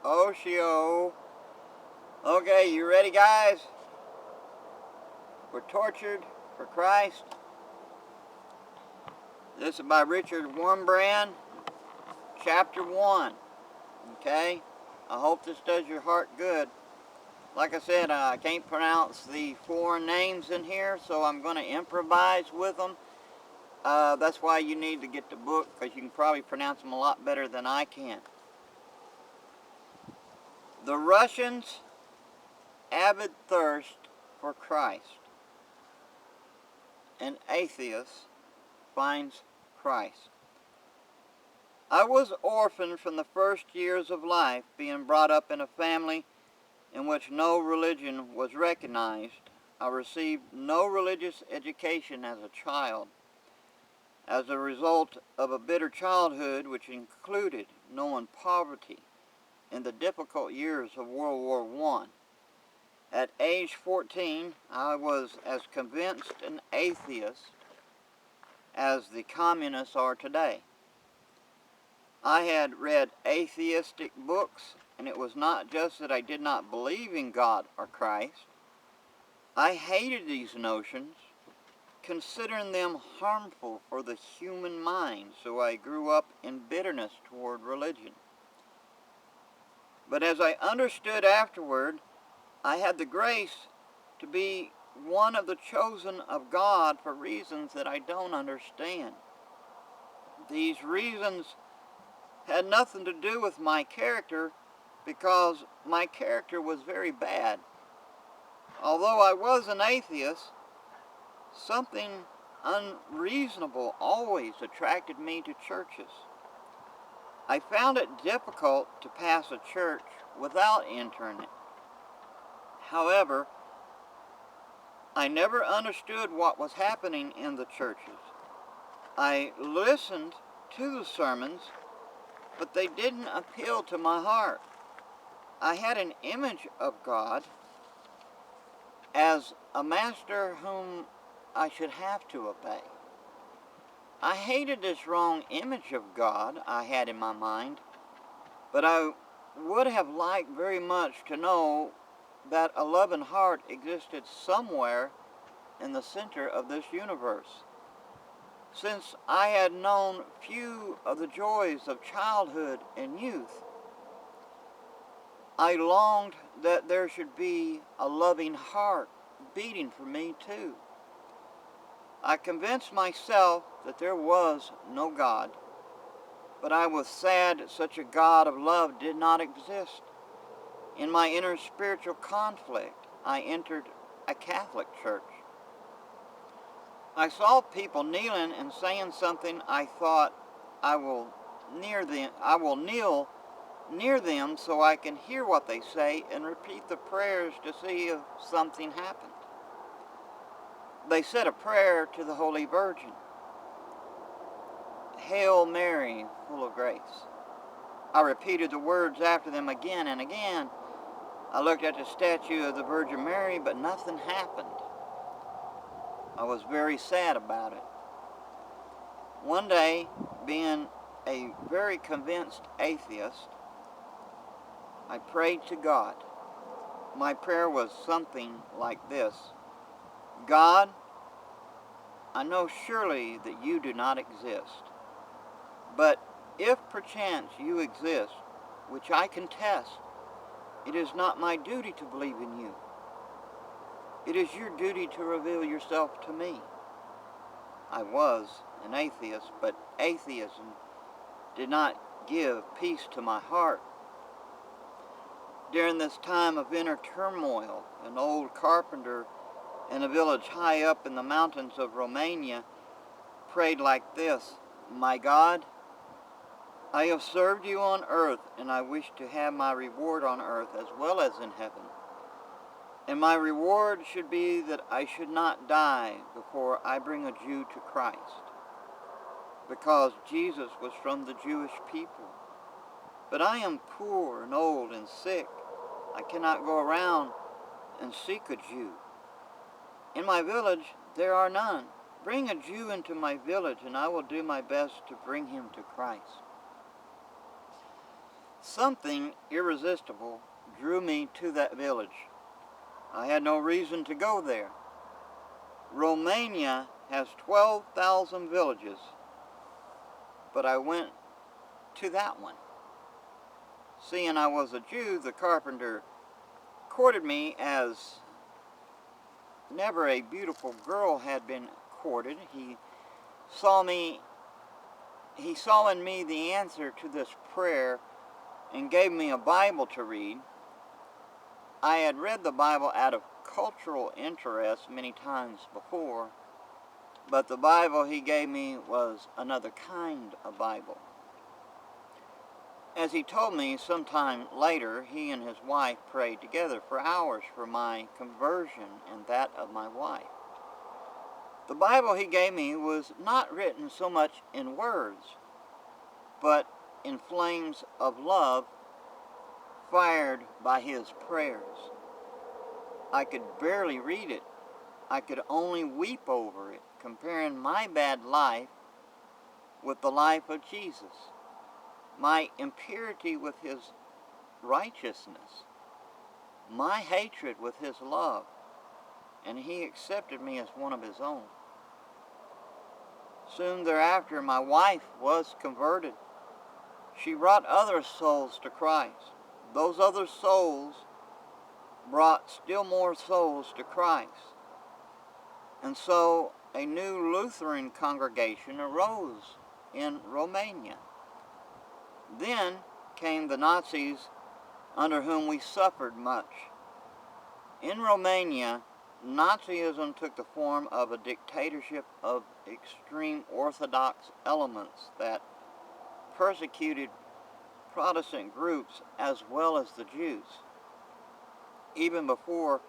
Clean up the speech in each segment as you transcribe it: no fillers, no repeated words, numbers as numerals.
HaHo. Okay, you ready, guys? We're tortured for Christ. This is by Richard Wurmbrand, chapter 1. Okay? I hope this does your heart good. Like I said, I can't pronounce the foreign names in here, so I'm going to improvise with them. That's why you need to get the book, because you can probably pronounce them a lot better than I can. The Russians' avid thirst for Christ. An atheist finds Christ. I was orphaned from the first years of life, being brought up in a family in which no religion was recognized. I received no religious education as a child. As a result of a bitter childhood which included knowing poverty in the difficult years of World War I. At age 14, I was as convinced an atheist as the communists are today. I had read atheistic books, and it was not just that I did not believe in God or Christ. I hated these notions, considering them harmful for the human mind, so I grew up in bitterness toward religion. But as I understood afterward, I had the grace to be one of the chosen of God for reasons that I don't understand. These reasons had nothing to do with my character, because my character was very bad. Although I was an atheist, something unreasonable always attracted me to churches. I found it difficult to pass a church without entering it. However, I never understood what was happening in the churches. I listened to the sermons, but they didn't appeal to my heart. I had an image of God as a master whom I should have to obey. I hated this wrong image of God I had in my mind, but I would have liked very much to know that a loving heart existed somewhere in the center of this universe. Since I had known few of the joys of childhood and youth, I longed that there should be a loving heart beating for me too. I convinced myself that there was no God, but I was sad that such a God of love did not exist. In my inner spiritual conflict, I entered a Catholic church. I saw people kneeling and saying something. I thought, I will kneel near them so I can hear what they say and repeat the prayers to see if something happened. They said a prayer to the Holy Virgin. Hail Mary, full of grace. I repeated the words after them again and again. I looked at the statue of the Virgin Mary, but nothing happened. I was very sad about it. One day, being a very convinced atheist, I prayed to God. My prayer was something like this: God, I know surely that you do not exist, but if perchance you exist, which I contest, it is not my duty to believe in you. It is your duty to reveal yourself to me. I was an atheist, but atheism did not give peace to my heart. During this time of inner turmoil, an old carpenter in a village high up in the mountains of Romania prayed like this: My God, I have served you on earth, and I wish to have my reward on earth as well as in heaven. And my reward should be that I should not die before I bring a Jew to Christ, because Jesus was from the Jewish people. But I am poor and old and sick. I cannot go around and seek a Jew. In my village there are none. Bring a Jew into my village, and I will do my best to bring him to Christ. Something irresistible drew me to that village. I had no reason to go there. Romania has 12,000 villages, but I went to that one. Seeing I was a Jew, the carpenter courted me as never a beautiful girl had been courted. He saw in me the answer to this prayer and gave me a Bible to read. I had read the Bible out of cultural interest many times before, but the Bible he gave me was another kind of Bible. As he told me sometime later, he and his wife prayed together for hours for my conversion and that of my wife. The Bible he gave me was not written so much in words, but in flames of love fired by his prayers. I could barely read it. I could only weep over it, comparing my bad life with the life of Jesus, my impurity with his righteousness, my hatred with his love, and he accepted me as one of his own. Soon thereafter, my wife was converted. She brought other souls to Christ. Those other souls brought still more souls to Christ. And so a new Lutheran congregation arose in Romania. Then came the Nazis, under whom we suffered much. In Romania, Nazism took the form of a dictatorship of extreme Orthodox elements that persecuted Protestant groups as well as the Jews. Even before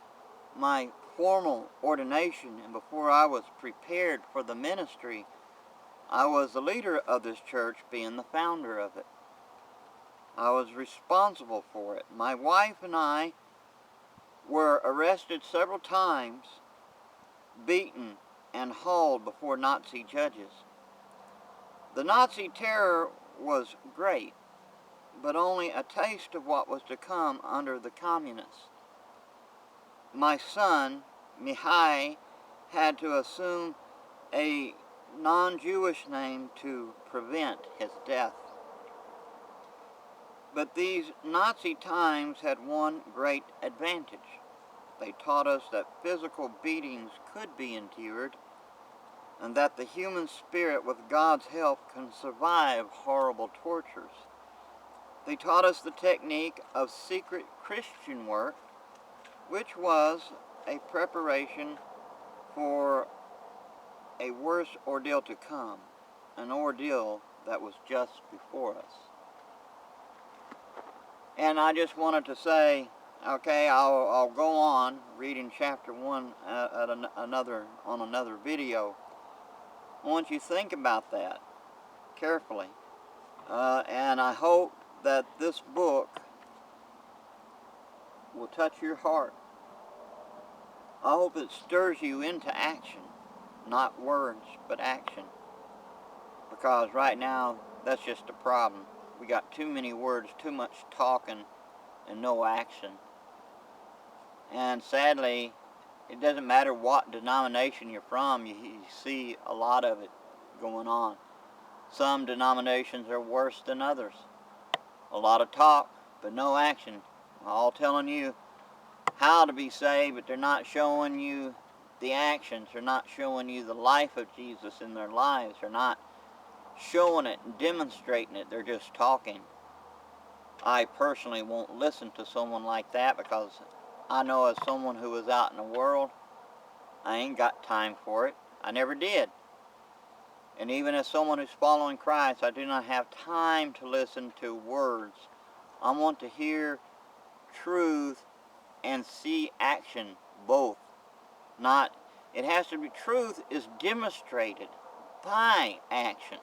my formal ordination and before I was prepared for the ministry, I was the leader of this church, being the founder of it. I was responsible for it. My wife and I were arrested several times, beaten, and hauled before Nazi judges. The Nazi terror was great, but only a taste of what was to come under the communists. My son, Mihai, had to assume a non-Jewish name to prevent his death. But these Nazi times had one great advantage. They taught us that physical beatings could be endured, and that the human spirit, with God's help, can survive horrible tortures. They taught us the technique of secret Christian work, which was a preparation for a worse ordeal to come, an ordeal that was just before us. And I just wanted to say, okay, I'll go on reading chapter 1 on another video. I want you to think about that carefully. And I hope that this book will touch your heart. I hope it stirs you into action, not words, but action. Because right now, that's just a problem. We got too many words, too much talking, and no action. And sadly, it doesn't matter what denomination you're from, you see a lot of it going on. Some denominations are worse than others. A lot of talk, but no action. All telling you how to be saved, but they're not showing you the actions. They're not showing you the life of Jesus in their lives. They're not showing it and demonstrating it. They're just talking. I personally won't listen to someone like that, because I know, as someone who is out in the world, I ain't got time for it. I never did. And even as someone who's following Christ, I do not have time to listen to words. I want to hear truth and see action, both. Not, it has to be, truth is demonstrated by actions.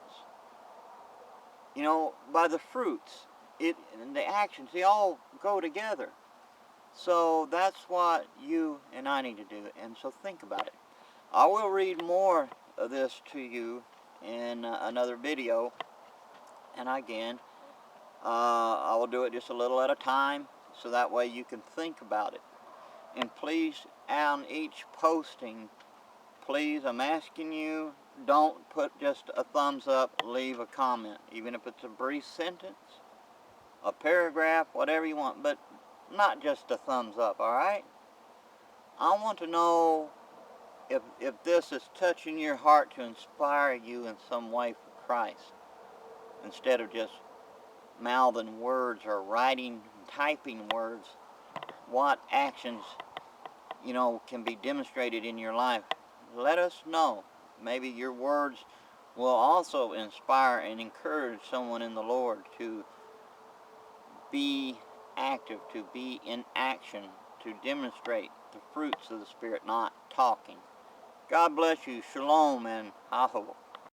You know, by the fruits. And the actions, they all go together. So that's what you and I need to do. And so think about it. I will read more of this to you in another video. And again, I will do it just a little at a time, so that way you can think about it. And please, on each posting, please, I'm asking you, don't put just a thumbs up, leave a comment, even if it's a brief sentence, a paragraph, whatever you want, but not just a thumbs up, alright? I want to know if this is touching your heart to inspire you in some way for Christ, instead of just mouthing words or writing, typing words. What actions, can be demonstrated in your life? Let us know. Maybe your words will also inspire and encourage someone in the Lord to be active, to be in action, to demonstrate the fruits of the Spirit, not talking. God bless you. Shalom and HaHo.